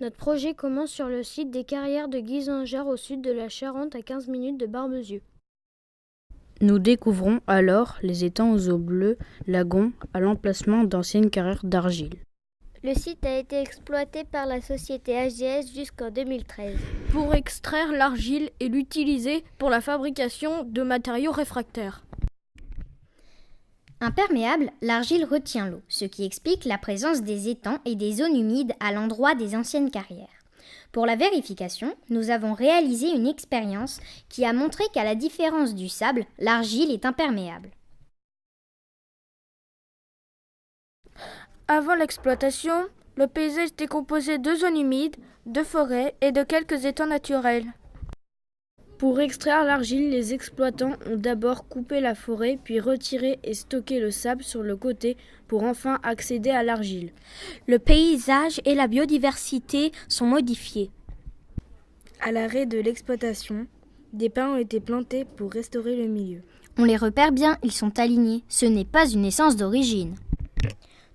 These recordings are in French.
Notre projet commence sur le site des carrières de Guisangère au sud de la Charente à 15 minutes de Barbezieux. Nous découvrons alors les étangs aux eaux bleues, lagons, à l'emplacement d'anciennes carrières d'argile. Le site a été exploité par la société HDS jusqu'en 2013. Pour extraire l'argile et l'utiliser pour la fabrication de matériaux réfractaires. Imperméable, l'argile retient l'eau, ce qui explique la présence des étangs et des zones humides à l'endroit des anciennes carrières. Pour la vérification, nous avons réalisé une expérience qui a montré qu'à la différence du sable, l'argile est imperméable. Avant l'exploitation, le paysage était composé de zones humides, de forêts et de quelques étangs naturels. Pour extraire l'argile, les exploitants ont d'abord coupé la forêt, puis retiré et stocké le sable sur le côté pour enfin accéder à l'argile. Le paysage et la biodiversité sont modifiés. À l'arrêt de l'exploitation, des pins ont été plantés pour restaurer le milieu. On les repère bien, ils sont alignés. Ce n'est pas une essence d'origine.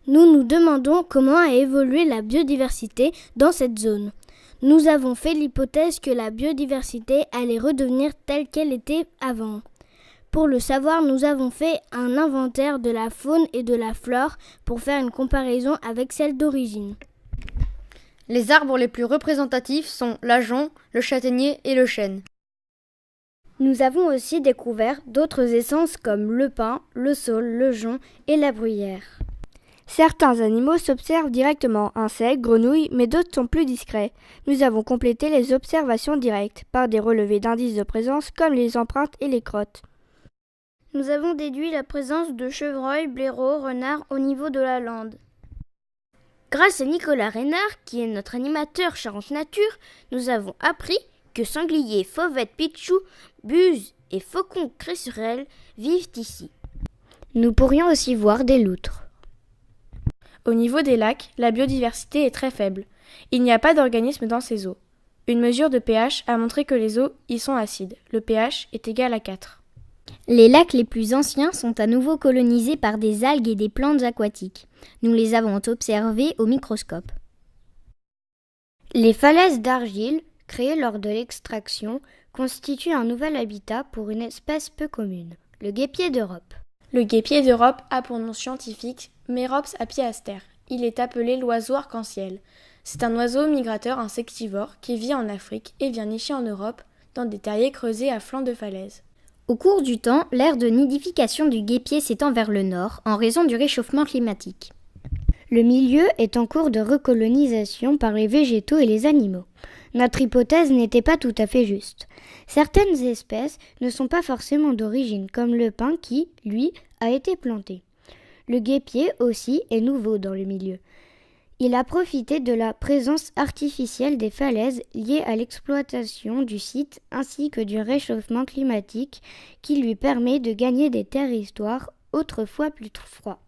Nous nous demandons comment a évolué la biodiversité dans cette zone. Nous avons fait l'hypothèse que la biodiversité allait redevenir telle qu'elle était avant. Pour le savoir, nous avons fait un inventaire de la faune et de la flore pour faire une comparaison avec celle d'origine. Les arbres les plus représentatifs sont l'ajonc, le châtaignier et le chêne. Nous avons aussi découvert d'autres essences comme le pin, le saule, le jonc et la bruyère. Certains animaux s'observent directement, insectes, grenouilles, mais d'autres sont plus discrets. Nous avons complété les observations directes par des relevés d'indices de présence comme les empreintes et les crottes. Nous avons déduit la présence de chevreuils, blaireaux, renards au niveau de la lande. Grâce à Nicolas Reynard, qui est notre animateur Charente Nature, nous avons appris que sangliers, fauvettes, pitchous, buses et faucons cresserelles vivent ici. Nous pourrions aussi voir des loutres. Au niveau des lacs, la biodiversité est très faible. Il n'y a pas d'organismes dans ces eaux. Une mesure de pH a montré que les eaux y sont acides. Le pH est égal à 4. Les lacs les plus anciens sont à nouveau colonisés par des algues et des plantes aquatiques. Nous les avons observés au microscope. Les falaises d'argile, créées lors de l'extraction, constituent un nouvel habitat pour une espèce peu commune, le guêpier d'Europe. Le guêpier d'Europe a pour nom scientifique Merops apiaster. Il est appelé l'oiseau arc-en-ciel. C'est un oiseau migrateur insectivore qui vit en Afrique et vient nicher en Europe dans des terriers creusés à flanc de falaise. Au cours du temps, l'aire de nidification du guêpier s'étend vers le nord en raison du réchauffement climatique. Le milieu est en cours de recolonisation par les végétaux et les animaux. Notre hypothèse n'était pas tout à fait juste. Certaines espèces ne sont pas forcément d'origine, comme le pin qui, lui, a été planté. Le guêpier aussi est nouveau dans le milieu. Il a profité de la présence artificielle des falaises liées à l'exploitation du site ainsi que du réchauffement climatique qui lui permet de gagner des territoires autrefois plus froids.